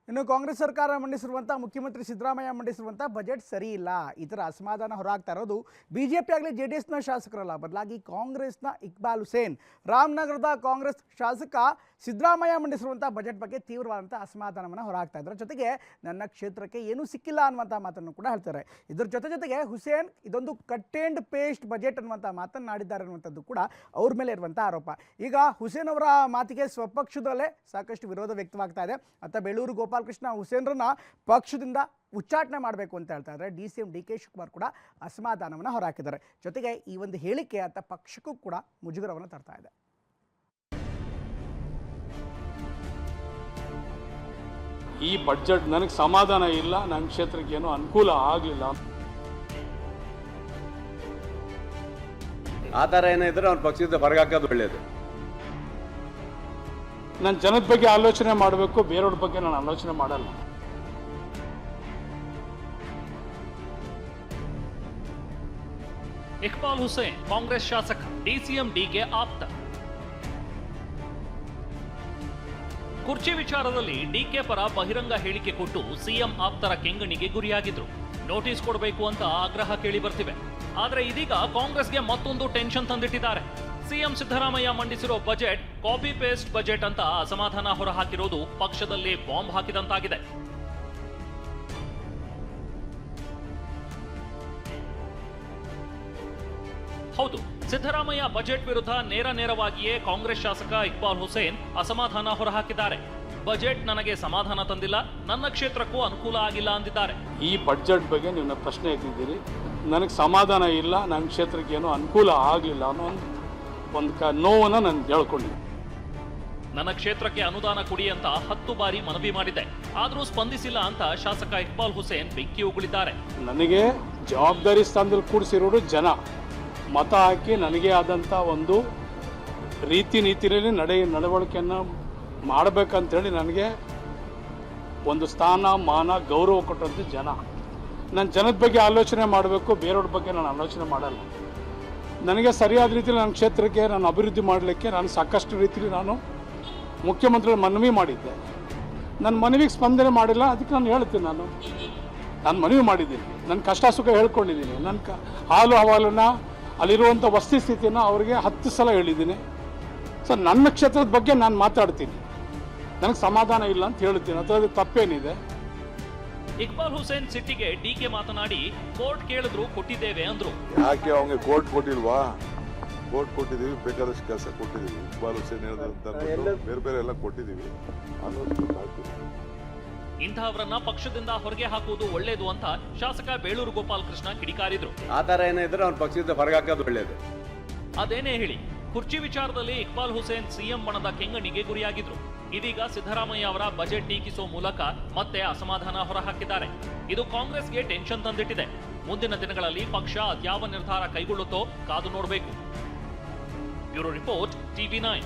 ಇನ್ನು ಕಾಂಗ್ರೆಸ್ ಸರ್ಕಾರ ಮಂಡಿಸಿರುವಂಥ ಮುಖ್ಯಮಂತ್ರಿ ಸಿದ್ದರಾಮಯ್ಯ ಮಂಡಿಸಿರುವಂಥ ಬಜೆಟ್ ಸರಿ ಇಲ್ಲ. ಈ ಥರ ಅಸಮಾಧಾನ ಹೊರಹಾಗ್ತಾ ಇರೋದು ಬಿಜೆಪಿ ಆಗಲಿ JDSನ ಶಾಸಕರಲ್ಲ, ಬದಲಾಗಿ ಕಾಂಗ್ರೆಸ್ನ ಇಕ್ಬಾಲ್ ಹುಸೇನ್. ರಾಮನಗರದ ಕಾಂಗ್ರೆಸ್ ಶಾಸಕ ಸಿದ್ದರಾಮಯ್ಯ ಮಂಡಿಸಿರುವಂಥ ಬಜೆಟ್ ಬಗ್ಗೆ ತೀವ್ರವಾದಂಥ ಅಸಮಾಧಾನವನ್ನು ಹೊರಹಾಗ್ತಾ ಇದ್ದಾರೆ. ಜೊತೆಗೆ ನನ್ನ ಕ್ಷೇತ್ರಕ್ಕೆ ಏನೂ ಸಿಕ್ಕಿಲ್ಲ ಅನ್ನುವಂಥ ಮಾತನ್ನು ಕೂಡ ಹೇಳ್ತಾರೆ. ಇದರ ಜೊತೆಗೆ ಹುಸೇನ್ ಇದೊಂದು ಕಟ್ ಆ್ಯಂಡ್ ಪೇಸ್ಟ್ ಬಜೆಟ್ ಅನ್ನುವಂಥ ಮಾತನ್ನಾಡಿದ್ದಾರೆ ಅನ್ನುವಂಥದ್ದು ಕೂಡ ಅವ್ರ ಮೇಲೆ ಇರುವಂಥ ಆರೋಪ. ಈಗ ಹುಸೇನ್ ಅವರ ಮಾತಿಗೆ ಸ್ವಪಕ್ಷದಲ್ಲೇ ಸಾಕಷ್ಟು ವಿರೋಧ ವ್ಯಕ್ತವಾಗ್ತಾ ಇದೆ. ಅತ್ತ ಬೇಳೂರು ಗೋಪಾಲಕೃಷ್ಣ ಹುಸೇನ್ರನ್ನ ಪಕ್ಷದಿಂದ ಉಚ್ಚಾಟನೆ ಮಾಡಬೇಕು ಅಂತ ಹೇಳ್ತಾ ಇದ್ದಾರೆ. DCM DK ಶಿವಕುಮಾರ್ ಕೂಡ ಅಸಮಾಧಾನವನ್ನು ಹೊರಹಾಕಿದ್ದಾರೆ. ಜೊತೆಗೆ ಈ ಒಂದು ಹೇಳಿಕೆ ಅಂತ ಪಕ್ಷಕ್ಕೂ ಕೂಡ ಮುಜುಗರವನ್ನು ತರ್ತಾ ಇದೆ. ಈ ಬಜೆಟ್ ನನಗೆ ಸಮಾಧಾನ ಇಲ್ಲ, ನನ್ನ ಕ್ಷೇತ್ರಕ್ಕೆ ಏನೂ ಅನುಕೂಲ ಆಗಲಿಲ್ಲ. ಆ ಥರ ಏನಿದ್ರೆ ಅವ್ರ ಪಕ್ಷದಿಂದ ಹೊರಗಾಕೋದು ಒಳ್ಳೆಯದು. ನನ್ನ ಜನದ ಬಗ್ಗೆ ಆಲೋಚನೆ ಮಾಡಬೇಕು, ಬೇರೆಯವ್ರ ಬಗ್ಗೆ ನಾನು ಆಲೋಚನೆ ಮಾಡಲ್ಲ. ಇಕ್ಬಾಲ್ ಹುಸೇನ್ ಕಾಂಗ್ರೆಸ್ ಶಾಸಕ, DCM DK ಆಪ್ತ. ಕುರ್ಚಿ ವಿಚಾರದಲ್ಲಿ DK ಪರ ಬಹಿರಂಗ ಹೇಳಿಕೆ ಕೊಟ್ಟು CM ಆಪ್ತರ ಕೆಂಗಣಿಗೆ ಗುರಿಯಾಗಿದ್ರು. ನೋಟಿಸ್ ಕೊಡಬೇಕು ಅಂತ ಆಗ್ರಹ ಕೇಳಿ ಬರ್ತಿವೆ. ಆದ್ರೆ ಇದೀಗ ಕಾಂಗ್ರೆಸ್ಗೆ ಮತ್ತೊಂದು ಟೆನ್ಷನ್ ತಂದಿಟ್ಟಿದ್ದಾರೆ. CM ಸಿದ್ದರಾಮಯ್ಯ ಮಂಡಿಸಿರೋ ಬಜೆಟ್ ಕಾಪಿ ಪೇಸ್ಟ್ ಬಜೆಟ್ ಅಂತ ಅಸಮಾಧಾನ ಹೊರಹಾಕಿರೋದು ಪಕ್ಷದಲ್ಲಿ ಬಾಂಬ್ ಹಾಕಿದಂತಾಗಿದೆ. ಹೌದು, ಸಿದ್ದರಾಮಯ್ಯ ಬಜೆಟ್ ವಿರುದ್ಧ ನೇರವಾಗಿಯೇ ಕಾಂಗ್ರೆಸ್ ಶಾಸಕ ಇಕ್ಬಾಲ್ ಹುಸೇನ್ ಅಸಮಾಧಾನ ಹೊರಹಾಕಿದ್ದಾರೆ. ಬಜೆಟ್ ನನಗೆ ಸಮಾಧಾನ ತಂದಿಲ್ಲ, ನನ್ನ ಕ್ಷೇತ್ರಕ್ಕೂ ಅನುಕೂಲ ಆಗಿಲ್ಲ ಅಂದಿದ್ದಾರೆ. ಈ ಬಜೆಟ್ ಬಗ್ಗೆ ನೀವು ಪ್ರಶ್ನೆ ಎತ್ತಿದ್ದೀರಿ. ನನಗೆ ಸಮಾಧಾನ ಇಲ್ಲ, ನನ್ನ ಕ್ಷೇತ್ರಕ್ಕೆ ಏನೂ ಅನುಕೂಲ ಆಗಲಿಲ್ಲ ಅನ್ನೋ ಒಂದು ನೋವನ್ನು ನಾನು ಹೇಳ್ಕೊಂಡಿದ್ದೆ. ನನ್ನ ಕ್ಷೇತ್ರಕ್ಕೆ ಅನುದಾನ ಕೊಡಿ ಅಂತ 10 ಬಾರಿ ಮನವಿ ಮಾಡಿದೆ, ಆದರೂ ಸ್ಪಂದಿಸಿಲ್ಲ ಅಂತ ಶಾಸಕ ಇಕ್ಬಾಲ್ ಹುಸೇನ್ ಬೆಂಕಿ ಉಗುಳಿದ್ದಾರೆ. ನನಗೆ ಜವಾಬ್ದಾರಿ ಸ್ಥಾನದಲ್ಲಿ ಕೂಡಿಸಿರೋರು ಜನ ಮತ ಹಾಕಿ ನನಗೆ ಆದಂಥ ಒಂದು ನೀತಿಯಲ್ಲಿ ನಡವಳಿಕೆಯನ್ನು ಮಾಡಬೇಕಂತೇಳಿ ನನಗೆ ಒಂದು ಸ್ಥಾನ ಮಾನ ಗೌರವ ಕೊಟ್ಟಂಥ ಜನ. ನನ್ನ ಜನದ ಬಗ್ಗೆ ಆಲೋಚನೆ ಮಾಡಬೇಕು, ಬೇರೆಯವ್ರ ಬಗ್ಗೆ ನಾನು ಆಲೋಚನೆ ಮಾಡಲ್ಲ. ನನಗೆ ಸರಿಯಾದ ರೀತಿಯಲ್ಲಿ ನನ್ನ ಕ್ಷೇತ್ರಕ್ಕೆ ನಾನು ಅಭಿವೃದ್ಧಿ ಮಾಡಲಿಕ್ಕೆ ನಾನು ಸಾಕಷ್ಟು ರೀತಿಯಲ್ಲಿ ನಾನು ಮುಖ್ಯಮಂತ್ರಿಗಳ ಮನವಿ ಮಾಡಿದ್ದೆ. ನನ್ನ ಮನವಿಗೆ ಸ್ಪಂದನೆ ಮಾಡಿಲ್ಲ, ಅದಕ್ಕೆ ನಾನು ಹೇಳ್ತೀನಿ. ನಾನು ಮನವಿ ಮಾಡಿದ್ದೀನಿ, ನನ್ನ ಕಷ್ಟ ಸುಖ ಹೇಳ್ಕೊಂಡಿದ್ದೀನಿ. ನನ್ನ ಹಾಲು ಹವಾಲನ್ನು ಅಲ್ಲಿರುವಂಥ ವಸ್ತುಸ್ಥಿತಿಯನ್ನು ಅವರಿಗೆ 10 ಸಲ ಹೇಳಿದ್ದೀನಿ. ಸೊ ನನ್ನ ಕ್ಷೇತ್ರದ ಬಗ್ಗೆ ನಾನು ಮಾತಾಡ್ತೀನಿ, ನನಗೆ ಸಮಾಧಾನ ಇಲ್ಲ ಅಂತ ಹೇಳ್ತೀನಿ. ಅದರಲ್ಲಿ ತಪ್ಪೇನಿದೆ? ಇಕ್ಬಾಲ್ ಹುಸೇನ್ ಸಿಟ್ಟಿಗೆ DK ಮಾತನಾಡಿ ಕೋರ್ಟ್ ಕೇಳಿದ್ರು ಕೊಟ್ಟಿದ್ದೇವೆ ಅಂದ್ರು. ಯಾಕೆ ಅವ್ನಿಗೆ ಕೋರ್ಟ್ ಕೊಟ್ಟಿಲ್ವಾ? ಕೋರ್ಟ್ ಕೊಟ್ಟಿದ್ದೀವಿ, ಬೇಕಾದಷ್ಟು ಕೆಲಸ ಕೊಟ್ಟಿದ್ದೀವಿ. ಇಕ್ಬಾಲ್ ಹುಸೇನ್ ಬೇರೆ ಬೇರೆ ಎಲ್ಲ ಕೊಟ್ಟಿದ್ದೀವಿ. ಇಂತಹವರನ್ನ ಪಕ್ಷದಿಂದ ಹೊರಗೆ ಹಾಕುವುದು ಒಳ್ಳೆಯದು ಅಂತ ಶಾಸಕ ಬೇಳೂರು ಗೋಪಾಲಕೃಷ್ಣ ಕಿಡಿಕಾರಿದ್ರು. ಆ ಥರ ಏನಿದ್ರೆ ಅವ್ರ ಪಕ್ಷದಿಂದ ಹೊರಗಾಕೋದು ಒಳ್ಳೆಯದು. ಅದೇನೇ ಹೇಳಿ, ಕುರ್ಚಿ ವಿಚಾರದಲ್ಲಿ ಇಕ್ಬಾಲ್ ಹುಸೇನ್ CM ಬಣದ ಕೆಂಗಣಿಗೆ ಗುರಿಯಾಗಿದ್ರು. ಇದೀಗ ಸಿದ್ದರಾಮಯ್ಯ ಅವರ ಬಜೆಟ್ ಟೀಕಿಸುವ ಮೂಲಕ ಮತ್ತೆ ಅಸಮಾಧಾನ ಹೊರಹಾಕಿದ್ದಾರೆ. ಇದು ಕಾಂಗ್ರೆಸ್ಗೆ ಟೆನ್ಷನ್ ತಂದಿಟ್ಟಿದೆ. ಮುಂದಿನ ದಿನಗಳಲ್ಲಿ ಪಕ್ಷ ಅದ್ಯಾವ ನಿರ್ಧಾರ ಕೈಗೊಳ್ಳುತ್ತೋ ಕಾದು ನೋಡಬೇಕು. Bureau report, TV9.